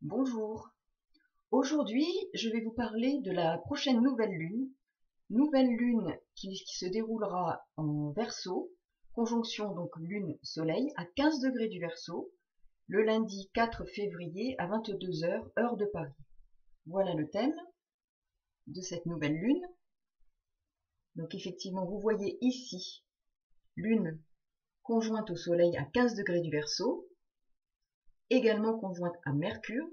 Bonjour, aujourd'hui je vais vous parler de la prochaine nouvelle lune qui se déroulera en Verseau, conjonction donc Lune-Soleil à 15 degrés du Verseau, le lundi 4 février à 22 h, heure de Paris. Voilà le thème de cette nouvelle lune. Donc effectivement vous voyez ici Lune conjointe au Soleil à 15 degrés du Verseau, également conjointe à Mercure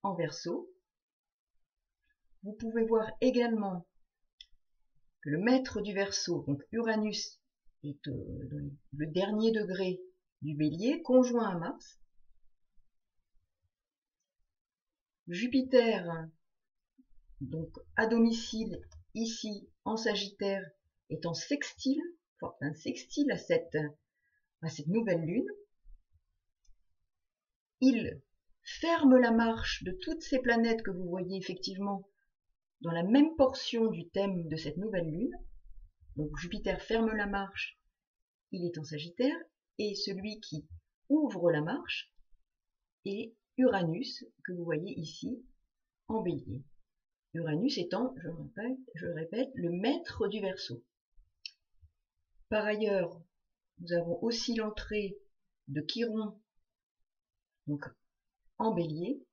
en Verseau. Vous pouvez voir également que le maître du Verseau, donc Uranus, est dans le dernier degré du Bélier, conjoint à Mars. Jupiter, donc à domicile ici en Sagittaire, est en sextile, enfin un sextile à cette nouvelle lune. Il ferme la marche de toutes ces planètes que vous voyez effectivement dans la même portion du thème de cette nouvelle lune. Donc Jupiter ferme la marche, il est en Sagittaire, et celui qui ouvre la marche est Uranus, que vous voyez ici en Bélier. Uranus étant, je le répète, le maître du Verseau. Par ailleurs, nous avons aussi l'entrée de Chiron, donc en Bélier,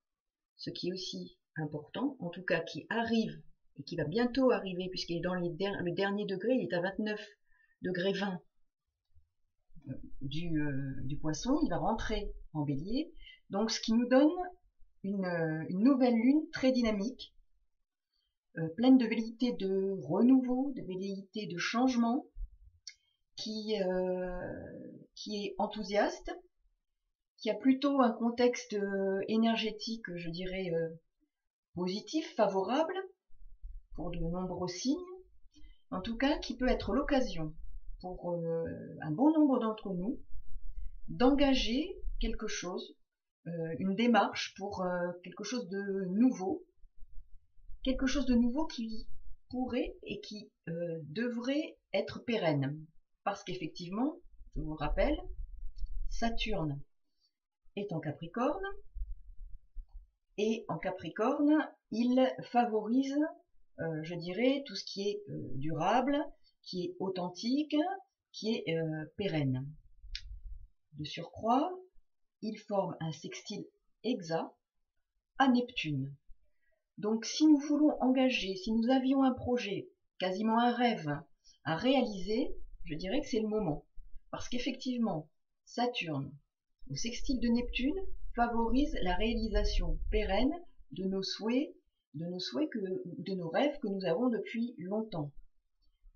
ce qui est aussi important, en tout cas qui arrive et qui va bientôt arriver, puisqu'il est dans le dernier degré, il est à 29 degrés 20 du Poisson, il va rentrer en Bélier, donc ce qui nous donne une nouvelle lune très dynamique, pleine de velléités de renouveau, de velléités de changement, qui est enthousiaste, qui a plutôt un contexte énergétique, je dirais, positif, favorable, pour de nombreux signes, en tout cas qui peut être l'occasion pour un bon nombre d'entre nous d'engager quelque chose, une démarche pour quelque chose de nouveau qui pourrait et qui devrait être pérenne. Parce qu'effectivement, je vous rappelle, Saturne est en Capricorne, et en Capricorne, il favorise, je dirais, tout ce qui est durable, qui est authentique, qui est pérenne. De surcroît, il forme un sextile exact à Neptune. Donc si nous voulons engager, si nous avions un projet, quasiment un rêve à réaliser, je dirais que c'est le moment. Parce qu'effectivement, Saturne, au sextile de Neptune, favorise la réalisation pérenne de nos souhaits, de nos rêves que nous avons depuis longtemps.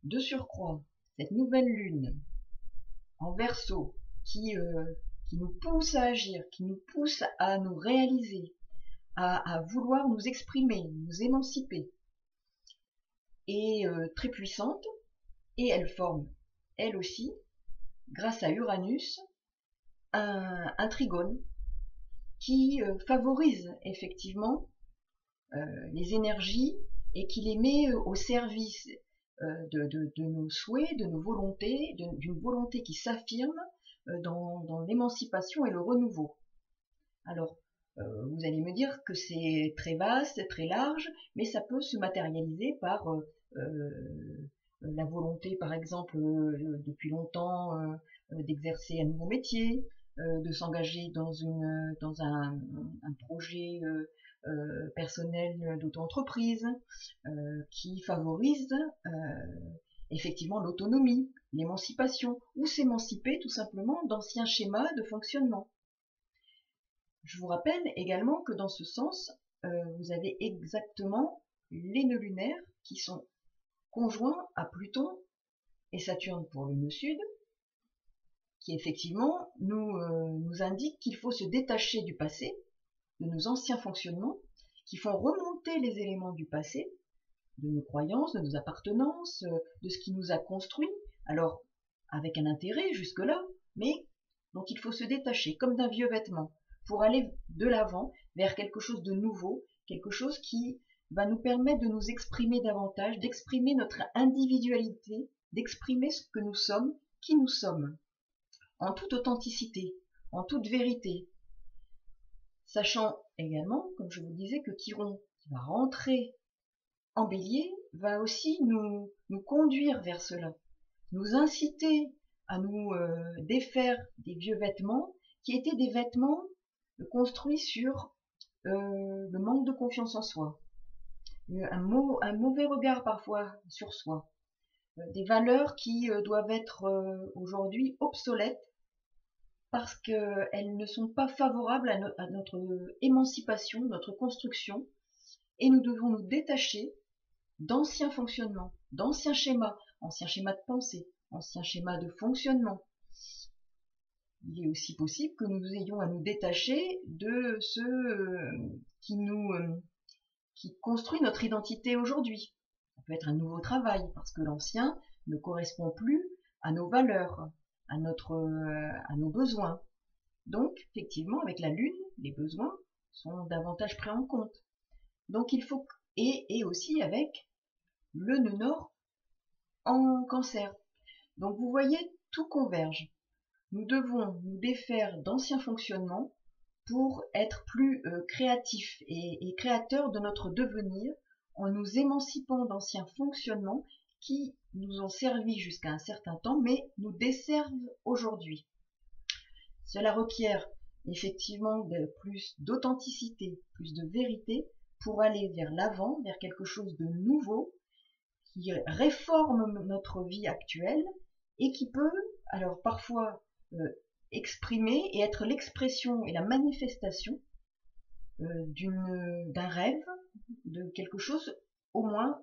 De surcroît, cette nouvelle lune en Verseau qui nous pousse à agir, qui nous pousse à nous réaliser, à vouloir nous exprimer, nous émanciper, est très puissante, et elle forme, elle aussi, grâce à Uranus, un trigone qui favorise effectivement les énergies et qui les met au service de nos souhaits, de nos volontés, d'une volonté qui s'affirme dans l'émancipation et le renouveau. Alors, vous allez me dire que c'est très vaste, très large, mais ça peut se matérialiser par la volonté, par exemple, depuis longtemps, d'exercer un nouveau métier, de s'engager dans un projet personnel d'auto-entreprise, qui favorise effectivement l'autonomie, l'émancipation, ou s'émanciper tout simplement d'anciens schémas de fonctionnement. Je vous rappelle également que dans ce sens, vous avez exactement les nœuds lunaires qui sont conjoints à Pluton et Saturne pour le nœud sud, qui effectivement nous indique qu'il faut se détacher du passé, de nos anciens fonctionnements, qui font remonter les éléments du passé, de nos croyances, de nos appartenances, de ce qui nous a construits, alors avec un intérêt jusque-là, mais dont il faut se détacher, comme d'un vieux vêtement, pour aller de l'avant vers quelque chose de nouveau, quelque chose qui va nous permettre de nous exprimer davantage, d'exprimer notre individualité, d'exprimer ce que nous sommes, qui nous sommes, en toute authenticité, en toute vérité. Sachant également, comme je vous disais, que Chiron, qui va rentrer en Bélier, va aussi nous conduire vers cela, nous inciter à nous défaire des vieux vêtements qui étaient des vêtements construits sur le manque de confiance en soi, un mauvais regard parfois sur soi, des valeurs qui doivent être aujourd'hui obsolètes parce qu'elles ne sont pas favorables à notre émancipation, notre construction, et nous devons nous détacher d'anciens fonctionnements, d'anciens schémas de pensée, anciens schémas de fonctionnement. Il est aussi possible que nous ayons à nous détacher de ce qui construit notre identité aujourd'hui. Ça peut être un nouveau travail, parce que l'ancien ne correspond plus à nos valeurs, à nos besoins. Donc, effectivement, avec la Lune, les besoins sont davantage pris en compte. Donc, il faut, et aussi avec le nœud nord en Cancer. Donc, vous voyez, tout converge. Nous devons nous défaire d'anciens fonctionnements pour être plus créatifs et créateurs de notre devenir en nous émancipant d'anciens fonctionnements qui nous ont servi jusqu'à un certain temps mais nous desservent aujourd'hui. Cela requiert effectivement plus d'authenticité, plus de vérité pour aller vers l'avant, vers quelque chose de nouveau qui réforme notre vie actuelle et qui peut alors parfois exprimer et être l'expression et la manifestation d'un rêve, de quelque chose au moins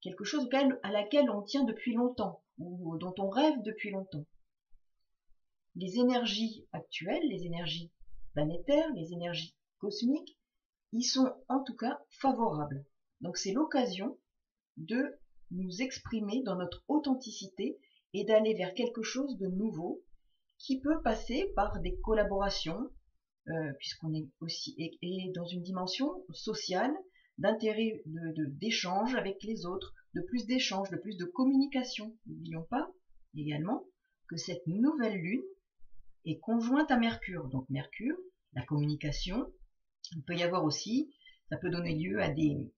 quelque chose à laquelle on tient depuis longtemps ou dont on rêve depuis longtemps. Les énergies actuelles, les énergies planétaires, les énergies cosmiques, y sont en tout cas favorables. Donc c'est l'occasion de nous exprimer dans notre authenticité et d'aller vers quelque chose de nouveau qui peut passer par des collaborations, puisqu'on est aussi et dans une dimension sociale, d'intérêt, d'échange avec les autres, de plus d'échange, de plus de communication. N'oublions pas également que cette nouvelle lune est conjointe à Mercure. Donc Mercure, la communication, il peut y avoir aussi, ça peut donner lieu à des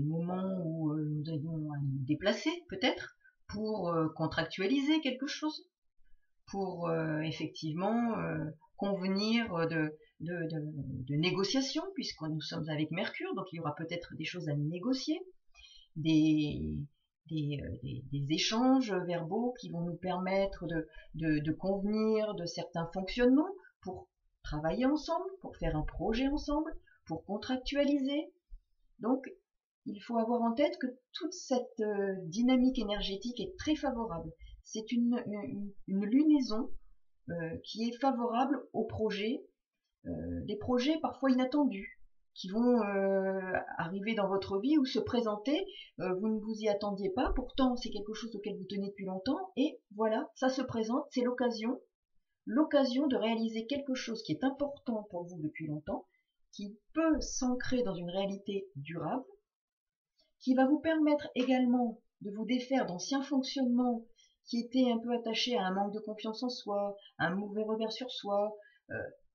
moments où nous avons à nous déplacer peut-être pour contractualiser quelque chose, pour effectivement convenir de négociations, puisque nous sommes avec Mercure, donc il y aura peut-être des choses à négocier, des échanges verbaux qui vont nous permettre de convenir de certains fonctionnements pour travailler ensemble, pour faire un projet ensemble, pour contractualiser. Donc, il faut avoir en tête que toute cette dynamique énergétique est très favorable. C'est une lunaison qui est favorable aux projets, des projets parfois inattendus, qui vont arriver dans votre vie ou se présenter, vous ne vous y attendiez pas, pourtant c'est quelque chose auquel vous tenez depuis longtemps, et voilà, ça se présente, c'est l'occasion de réaliser quelque chose qui est important pour vous depuis longtemps, qui peut s'ancrer dans une réalité durable, qui va vous permettre également de vous défaire d'anciens fonctionnements qui étaient un peu attachés à un manque de confiance en soi, à un mauvais regard sur soi,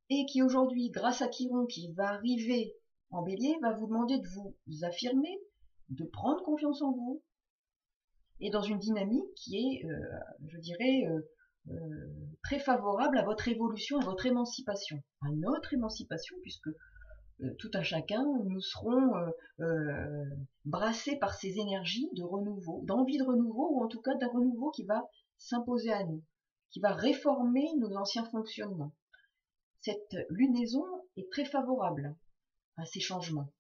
et qui aujourd'hui, grâce à Chiron qui va arriver en Bélier, va vous demander de vous affirmer, de prendre confiance en vous, et dans une dynamique qui est, je dirais, très favorable à votre évolution, à votre émancipation, à notre émancipation, puisque tout un chacun, nous serons brassés par ces énergies de renouveau, d'envie de renouveau, ou en tout cas d'un renouveau qui va s'imposer à nous, qui va réformer nos anciens fonctionnements. Cette lunaison est très favorable à ces changements.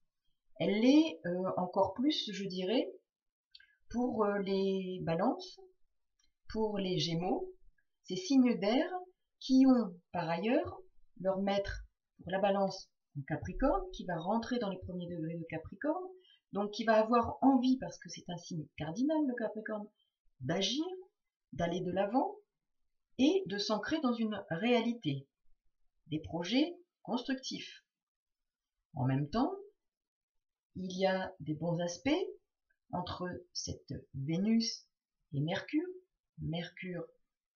Elle l'est encore plus, je dirais, pour les balances, pour les gémeaux, ces signes d'air qui ont par ailleurs leur maître pour la balance en Capricorne, qui va rentrer dans les premiers degrés de Capricorne, donc qui va avoir envie, parce que c'est un signe cardinal le Capricorne, d'agir, d'aller de l'avant et de s'ancrer dans une réalité, des projets constructifs. En même temps, il y a des bons aspects entre cette Vénus et Mercure, Mercure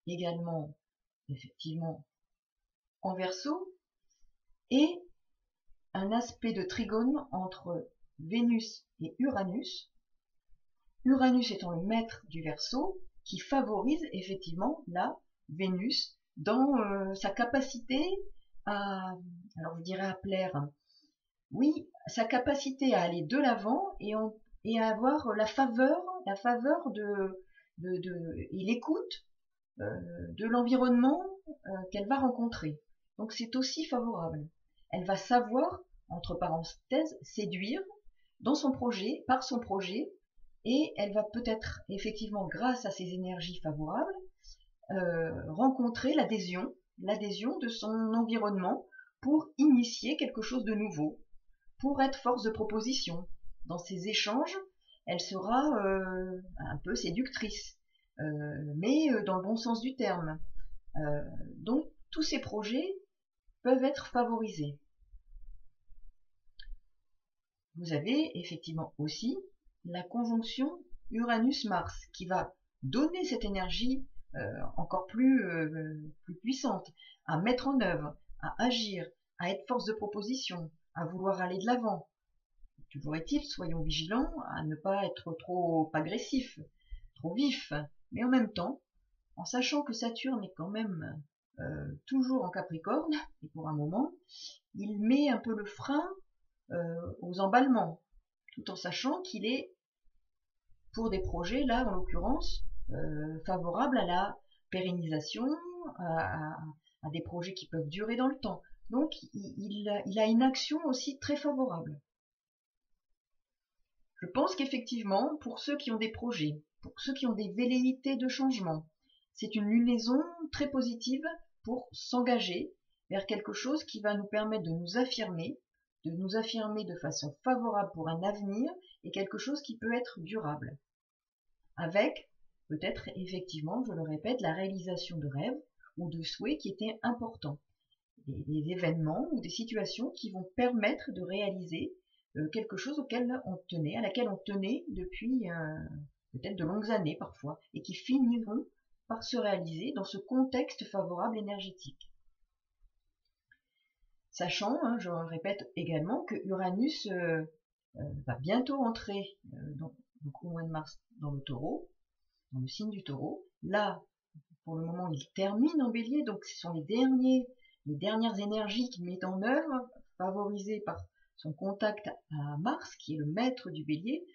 également effectivement en Verseau et un aspect de trigone entre Vénus et Uranus. Uranus étant le maître du Verseau, qui favorise effectivement la Vénus dans sa capacité à, alors je dirais à plaire, oui, sa capacité à aller de l'avant et à avoir la faveur et l'écoute de l'environnement qu'elle va rencontrer. Donc c'est aussi favorable. Elle va savoir, entre parenthèses, séduire dans son projet, par son projet, et elle va peut-être effectivement, grâce à ces énergies favorables, rencontrer l'adhésion de son environnement pour initier quelque chose de nouveau, pour être force de proposition. Dans ces échanges, elle sera un peu séductrice, mais dans le bon sens du terme. Donc tous ces projets peuvent être favorisés. Vous avez effectivement aussi la conjonction Uranus-Mars qui va donner cette énergie encore plus puissante à mettre en œuvre, à agir, à être force de proposition, à vouloir aller de l'avant. Toujours est-il, soyons vigilants à ne pas être trop agressifs, trop vifs, mais en même temps, en sachant que Saturne est quand même toujours en Capricorne, et pour un moment, il met un peu le frein aux emballements, tout en sachant qu'il est, pour des projets, là en l'occurrence, favorable à la pérennisation, à des projets qui peuvent durer dans le temps. Donc il a une action aussi très favorable. Je pense qu'effectivement, pour ceux qui ont des projets, pour ceux qui ont des velléités de changement, c'est une lunaison très positive pour s'engager vers quelque chose qui va nous permettre de nous affirmer de façon favorable pour un avenir et quelque chose qui peut être durable. Avec, peut-être effectivement, je le répète, la réalisation de rêves ou de souhaits qui étaient importants. Des événements ou des situations qui vont permettre de réaliser quelque chose à laquelle on tenait depuis peut-être de longues années parfois, et qui finiront par se réaliser dans ce contexte favorable énergétique. Sachant, je répète également, que Uranus va bientôt entrer donc au mois de mars dans le Taureau, dans le signe du Taureau. Là, pour le moment, il termine en Bélier, donc ce sont les dernières énergies qu'il met en œuvre, favorisées par son contact à Mars, qui est le maître du Bélier,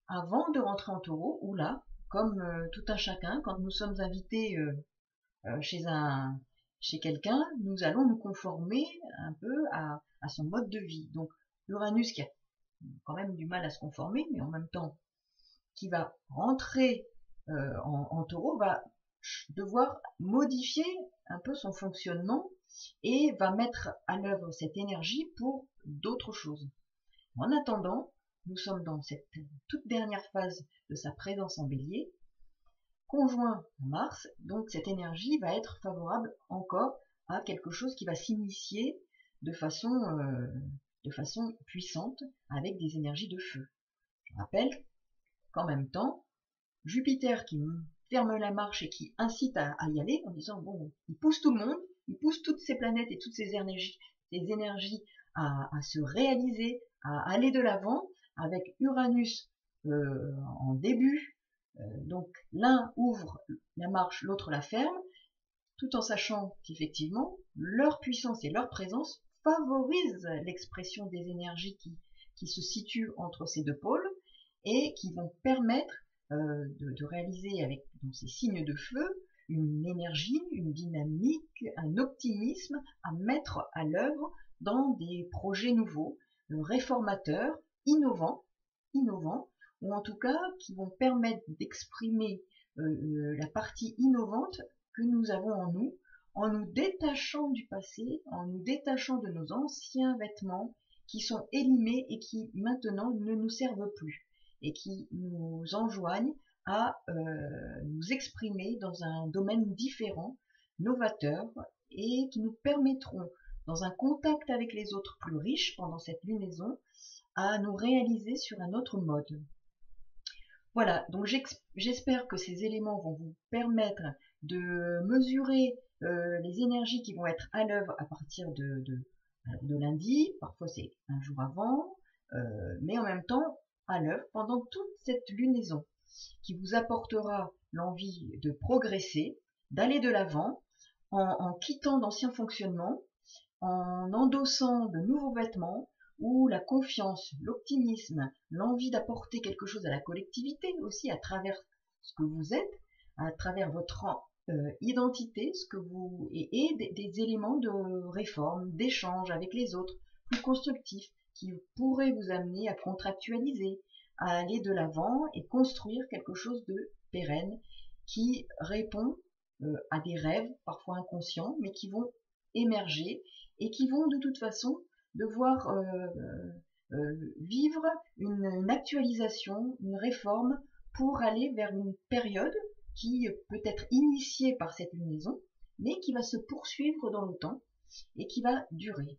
avant de rentrer en Taureau, où là, comme tout un chacun, quand nous sommes invités chez quelqu'un, nous allons nous conformer un peu à son mode de vie. Donc Uranus, qui a quand même du mal à se conformer, mais en même temps qui va rentrer en Taureau, va devoir modifier un peu son fonctionnement et va mettre à l'œuvre cette énergie pour d'autres choses. En attendant, nous sommes dans cette toute dernière phase de sa présence en Bélier, conjoint à Mars, donc cette énergie va être favorable encore à quelque chose qui va s'initier de façon puissante avec des énergies de feu. Je rappelle qu'en même temps, Jupiter qui ferme la marche et qui incite à y aller en disant bon, il pousse tout le monde, il pousse toutes ces planètes et toutes ces énergies à se réaliser, à aller de l'avant, avec Uranus en début. Donc l'un ouvre la marche, l'autre la ferme, tout en sachant qu'effectivement leur puissance et leur présence favorisent l'expression des énergies qui se situent entre ces deux pôles et qui vont permettre de réaliser avec dans ces signes de feu une énergie, une dynamique, un optimisme à mettre à l'œuvre dans des projets nouveaux, réformateurs, innovants, ou en tout cas qui vont permettre d'exprimer la partie innovante que nous avons en nous détachant du passé, en nous détachant de nos anciens vêtements qui sont élimés et qui maintenant ne nous servent plus et qui nous enjoignent à nous exprimer dans un domaine différent, novateur, et qui nous permettront, dans un contact avec les autres plus riches pendant cette lunaison, à nous réaliser sur un autre mode. Voilà, donc j'espère que ces éléments vont vous permettre de mesurer les énergies qui vont être à l'œuvre à partir alors de lundi, parfois c'est un jour avant, mais en même temps à l'œuvre pendant toute cette lunaison qui vous apportera l'envie de progresser, d'aller de l'avant, en quittant d'anciens fonctionnements, en endossant de nouveaux vêtements où la confiance, l'optimisme, l'envie d'apporter quelque chose à la collectivité aussi à travers ce que vous êtes, à travers votre identité, ce que vous et des éléments de réforme, d'échange avec les autres, plus constructifs, qui pourraient vous amener à contractualiser, à aller de l'avant et construire quelque chose de pérenne qui répond à des rêves, parfois inconscients, mais qui vont émerger et qui vont de toute façon devoir vivre une actualisation, une réforme pour aller vers une période qui peut être initiée par cette lunaison, mais qui va se poursuivre dans le temps et qui va durer.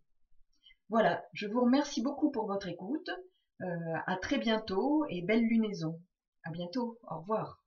Voilà, je vous remercie beaucoup pour votre écoute. À très bientôt et belle lunaison. À bientôt, au revoir.